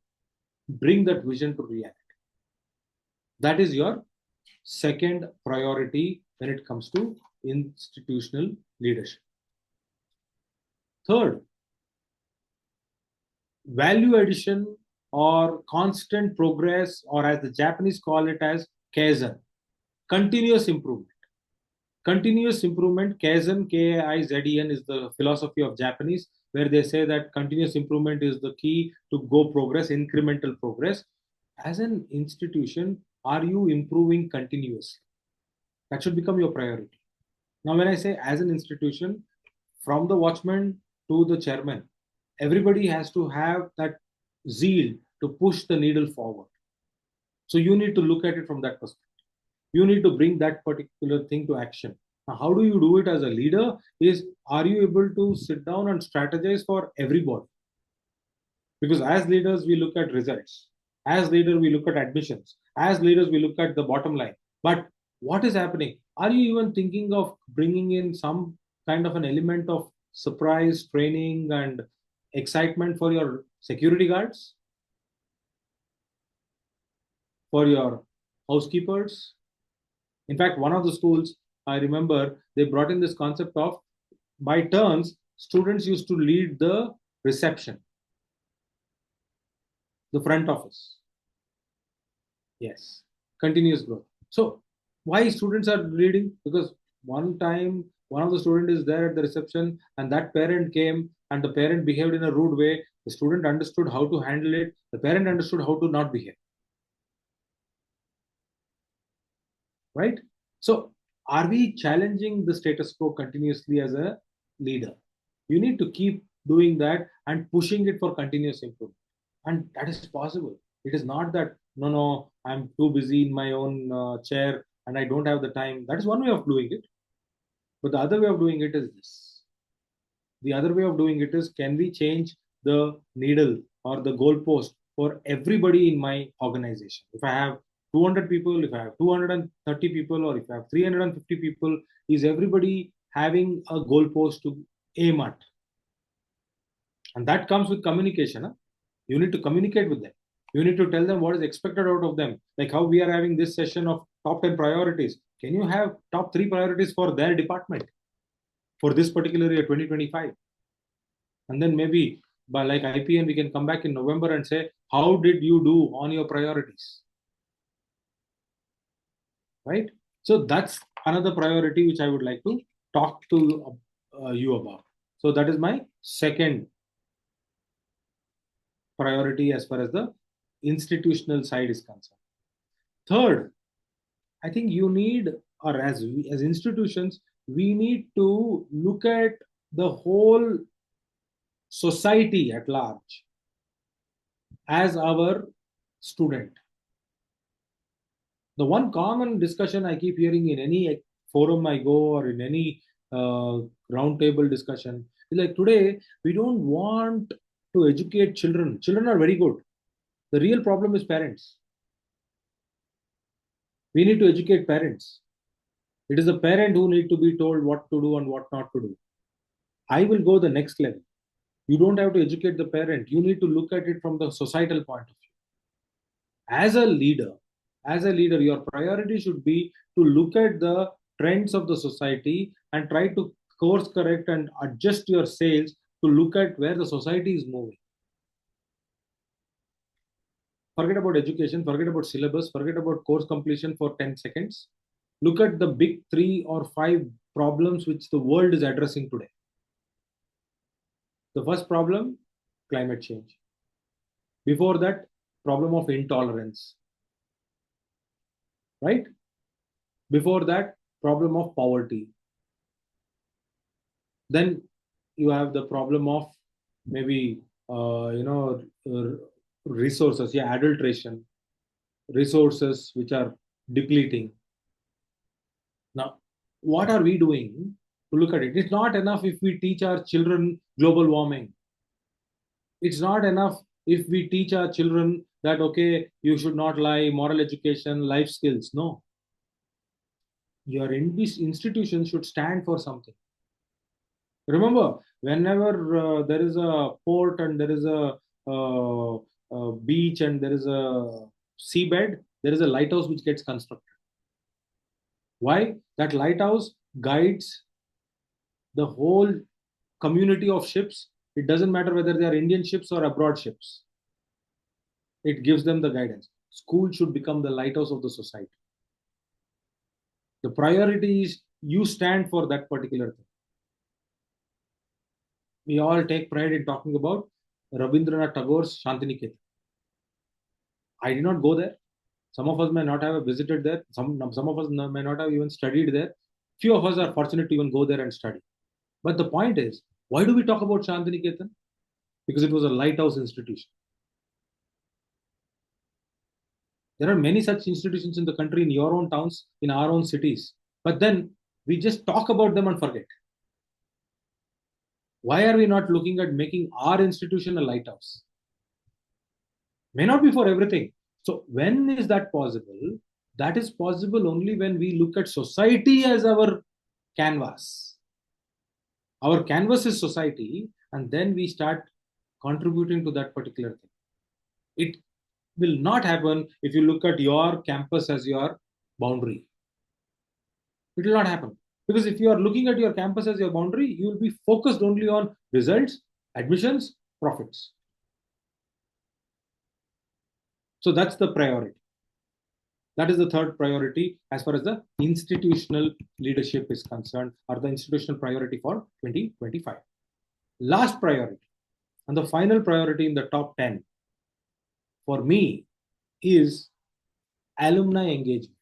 bring that vision to reality? That is your second priority when it comes to institutional leadership. Third, value addition or constant progress, or as the Japanese call it as kaizen, continuous improvement. Continuous improvement, kaizen, K-A-I-Z-E-N, is the philosophy of Japanese, where they say that continuous improvement is the key to go progress, incremental progress. As an institution, are you improving continuously? That should become your priority. Now, when I say as an institution, from the watchman to the chairman, everybody has to have that zeal to push the needle forward. So you need to look at it from that perspective. You need to bring that particular thing to action. Now, how do you do it as a leader? Is, are you able to sit down and strategize for everybody? Because as leaders, we look at results. As leaders, we look at admissions. As leaders, we look at the bottom line. But what is happening? Are you even thinking of bringing in some kind of an element of surprise training and excitement for your security guards, for your housekeepers? In fact, one of the schools, I remember, they brought in this concept of, by turns, students used to lead the reception, the front office. Yes, continuous growth. So why students are leading? Because one time one of the student is there at the reception, and that parent came and the parent behaved in a rude way. The student understood how to handle it. The parent understood how to not behave. Right? So are we challenging the status quo continuously as a leader? You need to keep doing that and pushing it for continuous improvement. And that is possible. It is not that, no, I'm too busy in my own chair and I don't have the time. That is one way of doing it. But the other way of doing it is this. The other way of doing it is, can we change the needle or the goalpost for everybody in my organization? If I have 200 people, if I have 230 people, or if I have 350 people, is everybody having a goalpost to aim at? And that comes with communication. Huh? You need to communicate with them. You need to tell them what is expected out of them. Like how we are having this session of top 10 priorities. Can you have top 3 priorities for their department for this particular year, 2025? And then maybe by like IPN, we can come back in November and say, how did you do on your priorities? Right? So that's another priority which I would like to talk to you about. So that is my second priority as far as the institutional side is concerned. Third, I think you need, or as institutions, we need to look at the whole society at large as our student. The one common discussion I keep hearing in any forum I go, or in any roundtable discussion, is like, today we don't want to educate children. Children are very good. The real problem is parents. We need to educate parents. It is the parent who need to be told what to do and what not to do. I will go the next level. You don't have to educate the parent. You need to look at it from the societal point of view. As a leader, your priority should be to look at the trends of the society and try to course correct and adjust your sales to look at where the society is moving. Forget about education, forget about syllabus, forget about course completion for 10 seconds. Look at the big 3 or 5 problems which the world is addressing today. The first problem, climate change. Before that, problem of intolerance. Right? Before that, problem of poverty. Then you have the problem of maybe resources, yeah, adulteration, resources which are depleting. Now, what are we doing to look at it? It's not enough if we teach our children global warming. It's not enough if we teach our children that, okay, you should not lie, moral education, life skills. No. Your institution should stand for something. Remember, whenever there is a port and there is a beach and there is a seabed, there is a lighthouse which gets constructed. Why? That lighthouse guides the whole community of ships. It doesn't matter whether they are Indian ships or abroad ships. It gives them the guidance. School should become the lighthouse of the society. The priority is you stand for that particular thing. We all take pride in talking about Rabindranath Tagore's Shantiniketan. I did not go there. Some of us may not have visited there. Some of us may not have even studied there. Few of us are fortunate to even go there and study. But the point is, why do we talk about Shantiniketan? Because it was a lighthouse institution. There are many such institutions in the country, in your own towns, in our own cities. But then we just talk about them and forget. Why are we not looking at making our institution a lighthouse? May not be for everything. So when is that possible? That is possible only when we look at society as our canvas. Our canvas is society, and then we start contributing to that particular thing. It will not happen if you look at your campus as your boundary. It will not happen. Because if you are looking at your campus as your boundary, you will be focused only on results, admissions, profits. So that's the priority. That is the third priority as far as the institutional leadership is concerned, or the institutional priority for 2025. Last priority, and the final priority in the top 10 for me is alumni engagement.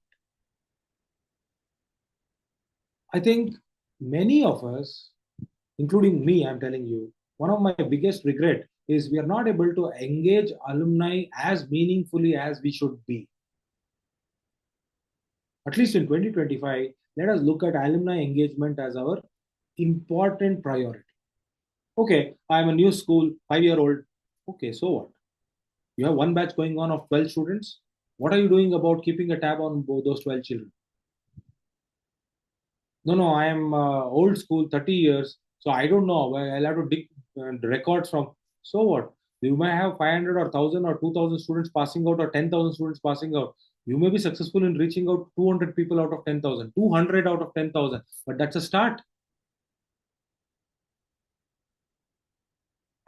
I think many of us, including me, I'm telling you, one of my biggest regret is we are not able to engage alumni as meaningfully as we should be. At least in 2025, let us look at alumni engagement as our important priority. Okay, I'm a new school, 5-year-old. Okay, so what? You have one batch going on of 12 students. What are you doing about keeping a tab on those 12 children? No, I am old school, 30 years. So I don't know. I'll have to dig records from. So what? You may have 500 or 1,000 or 2,000 students passing out or 10,000 students passing out. You may be successful in reaching out 200 people out of 10,000, 200 out of 10,000. But that's a start.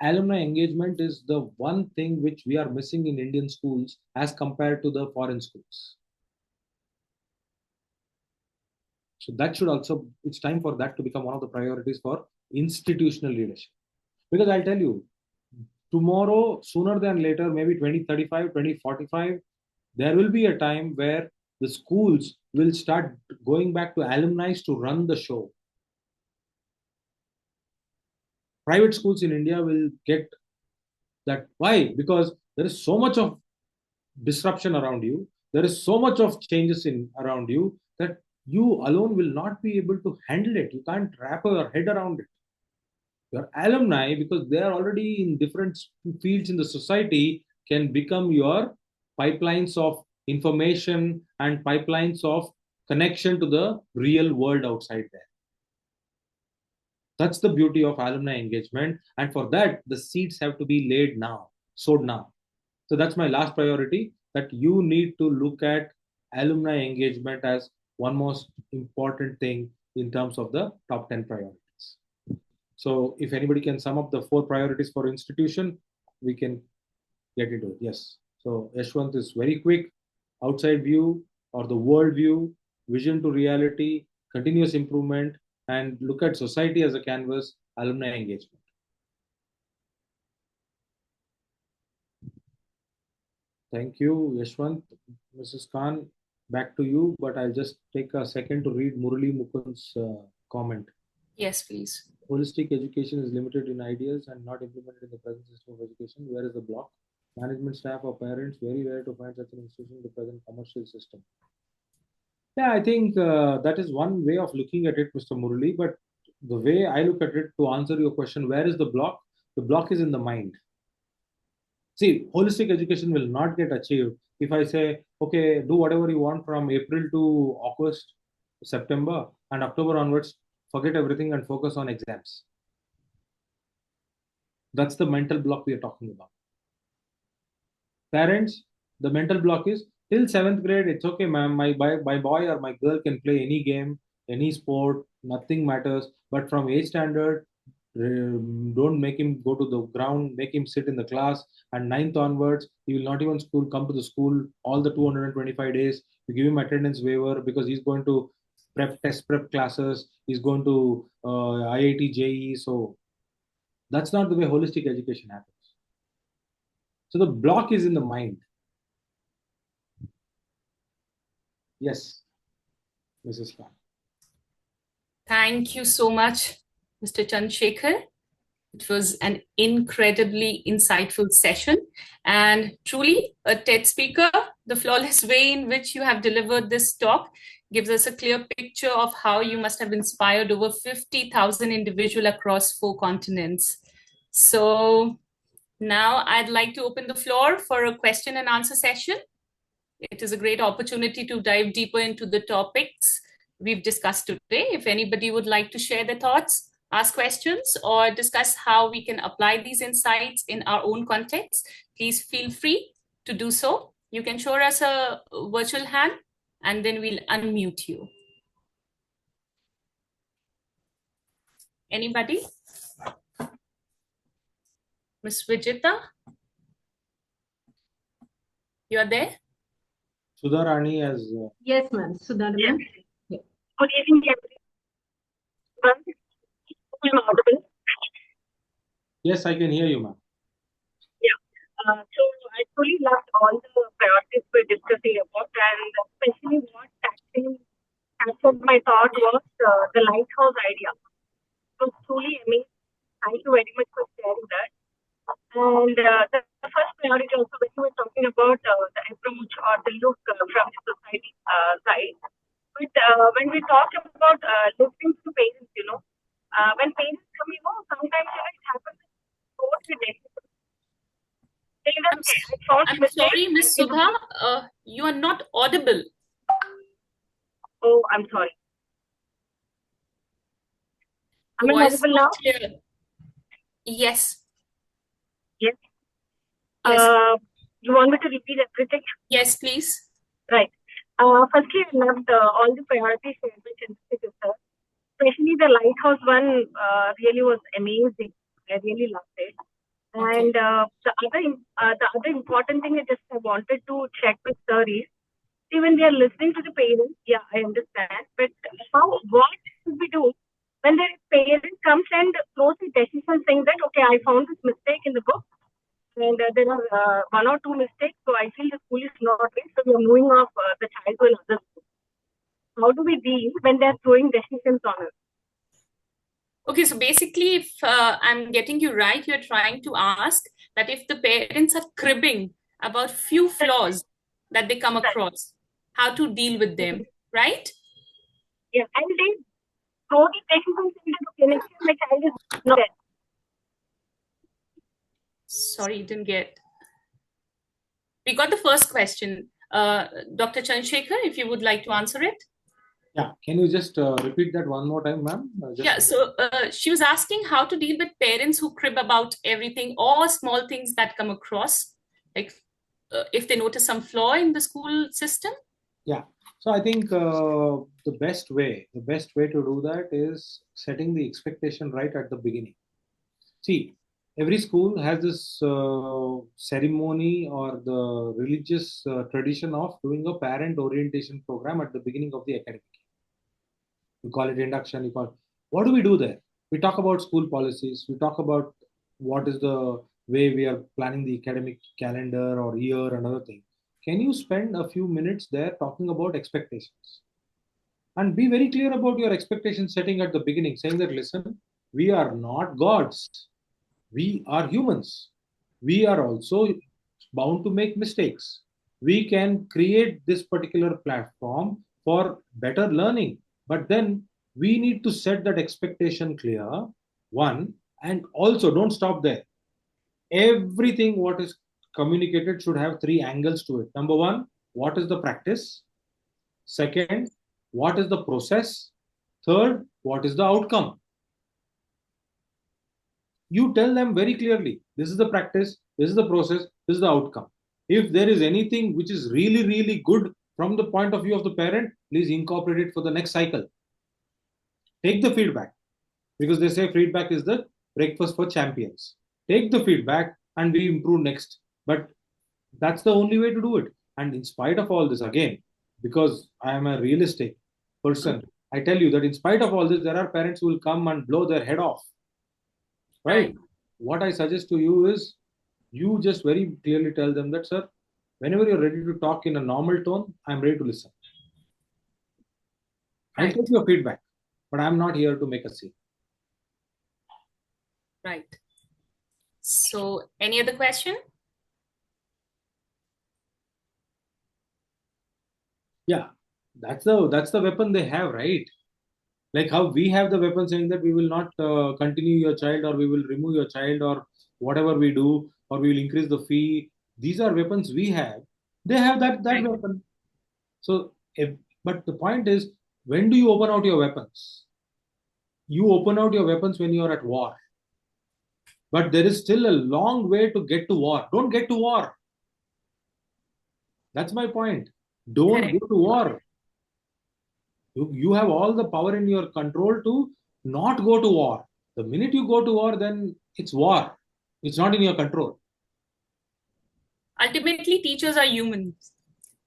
Alumni engagement is the one thing which we are missing in Indian schools as compared to the foreign schools. So that should also, it's time for that to become one of the priorities for institutional leadership. Because I'll tell you, tomorrow, sooner than later, maybe 2035, 2045, there will be a time where the schools will start going back to alumni to run the show. Private schools in India will get that. Why? Because there is so much of disruption around you. There is so much of changes around you that you alone will not be able to handle it. You can't wrap your head around it. Your alumni, because they are already in different fields in the society, can become your pipelines of information and pipelines of connection to the real world outside there. That's the beauty of alumni engagement. And for that, the seeds have to be laid now, sowed now. So that's my last priority, that you need to look at alumni engagement as one most important thing in terms of the top 10 priorities. So if anybody can sum up the 4 priorities for institution, we can get into it. Yes. So Yashwant is very quick. Outside view or the world view, vision to reality, continuous improvement, and look at society as a canvas, alumni engagement. Thank you, Yashwant. Mrs. Khan, back to you, but I'll just take a second to read Murali Mukund's comment. Yes, please. Holistic education is limited in ideas and not implemented in the present system of education. Where is the block? Management staff or parents very rare to find such an institution in the present commercial system. Yeah, I think that is one way of looking at it, Mr. Murali. But the way I look at it, to answer your question, where is the block? The block is in the mind. See, holistic education will not get achieved if I say, okay, do whatever you want from April to August, September, and October onwards, forget everything and focus on exams. That's the mental block we are talking about. Parents, the mental block is till seventh grade, it's okay, ma'am. My boy or my girl can play any game, any sport, nothing matters. But from age standard, don't make him go to the ground, make him sit in the class. And ninth onwards, he will not even come to the school all the 225 days. You give him attendance waiver because he's going to test prep classes, he's going to IIT JEE. So that's not the way holistic education happens. So the block is in the mind. Yes, Mrs. Khan. Thank you so much, Mr. Chandrashekar. It was an incredibly insightful session and truly a TED speaker. The flawless way in which you have delivered this talk gives us a clear picture of how you must have inspired over 50,000 individuals across 4 continents. So now I'd like to open the floor for a question and answer session. It is a great opportunity to dive deeper into the topics we've discussed today. If anybody would like to share their thoughts, ask questions, or discuss how we can apply these insights in our own context, please feel free to do so. You can show us a virtual hand and then we'll unmute you. Anybody? Ms. Vijita? You are there? Sudha Rani as... Yes, ma'am. Sudha, ma'am. Yeah. Good evening, everyone. Am I audible? Yes, I can hear you, ma'am. Yeah. So I truly loved all the priorities we're discussing about, and especially what actually captured my thought was the lighthouse idea. It was truly amazing. Thank you very much for sharing that. And the first priority also, when you were talking about the approach or the look from the society side. But when we talk about listening to parents, when parents come, sometimes it happens totally different. I'm sorry, Miss Sudha, you are not audible. Oh, I'm sorry. Am I audible now? Clear. Yes. Yes. Yes. You want me to repeat everything? Yes, please. Right. Firstly, I loved all the priorities shared by Chandrashekar sir. Especially the lighthouse one really was amazing. I really loved it. Okay. And the other important thing I wanted to check with sir is, see, when we are listening to the parents, yeah, I understand. But what should we do when the parent comes and throws a decision saying that, okay, I found this mistake in the book, and there are 1 or 2 mistakes, so I feel the school is not right, so we are moving off the child to another school. How do we deal when they are throwing decisions on us? Okay, so basically, if I'm getting you right, you're trying to ask that if the parents are cribbing about few flaws that they come across, how to deal with them, right? Yeah, and they throw the decisions into the connection, my child is not there. Sorry, didn't get. We got the first question. Dr. Chandrashekar, if you would like to answer it. Yeah, can you just repeat that one more time, ma'am? Yeah, so she was asking how to deal with parents who crib about everything or small things that come across, like if they notice some flaw in the school system. Yeah, so I think the best way to do that is setting the expectation right at the beginning. See, every school has this ceremony or the religious tradition of doing a parent orientation program at the beginning of the academic year. We call it induction. What do we do there? We talk about school policies. We talk about what is the way we are planning the academic calendar or year and other things. Can you spend a few minutes there talking about expectations? And be very clear about your expectation setting at the beginning, saying that, listen, we are not gods. We are humans. We are also bound to make mistakes. We can create this particular platform for better learning, but then we need to set that expectation clear, one, and also don't stop there. Everything what is communicated should have three angles to it. Number one, what is the practice? Second, what is the process? Third, what is the outcome? You tell them very clearly, this is the practice, this is the process, this is the outcome. If there is anything which is really, really good from the point of view of the parent, please incorporate it for the next cycle. Take the feedback, because they say feedback is the breakfast for champions. Take the feedback and we improve next. But that's the only way to do it. And in spite of all this, again, because I am a realistic person, I tell you that in spite of all this, there are parents who will come and blow their head off. Right? What I suggest to you is you just very clearly tell them that, sir, whenever you're ready to talk in a normal tone, I'm ready to listen. I'll take your feedback, but I'm not here to make a scene. Right. So, any other question? Yeah, that's the weapon they have, right? Like how we have the weapon saying that we will not continue your child, or we will remove your child, or whatever we do, or we will increase the fee. These are weapons we have. They have that weapon. So, but the point is, when do you open out your weapons? You open out your weapons when you are at war. But there is still a long way to get to war. Don't get to war. That's my point. Don't go to war. You have all the power in your control to not go to war. The minute you go to war, then it's war. It's not in your control. Ultimately, teachers are humans,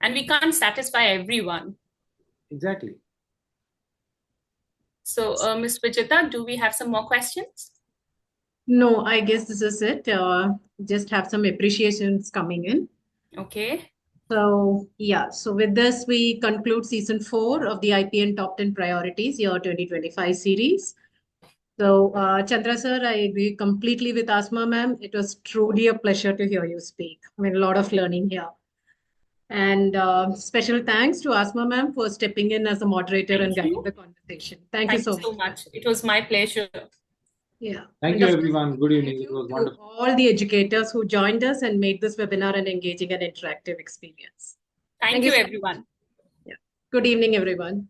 and we can't satisfy everyone. Exactly. So, Ms. Vijita, do we have some more questions? No, I guess this is it. Just have some appreciations coming in. Okay. So, yeah, so with this, we conclude season 4 of the IPN Top 10 Priorities Year 2025 series. So, Chandra sir, I agree completely with Asma ma'am. It was truly a pleasure to hear you speak. I mean, a lot of learning here. And special thanks to Asma ma'am for stepping in as a moderator and guiding the conversation. Thank you so much. It was my pleasure. Yeah. Thank you, everyone. Good evening. It was To wonderful. all the educators who joined us and made this webinar an engaging and interactive experience. Thank you, everyone. Yeah. Good evening, everyone.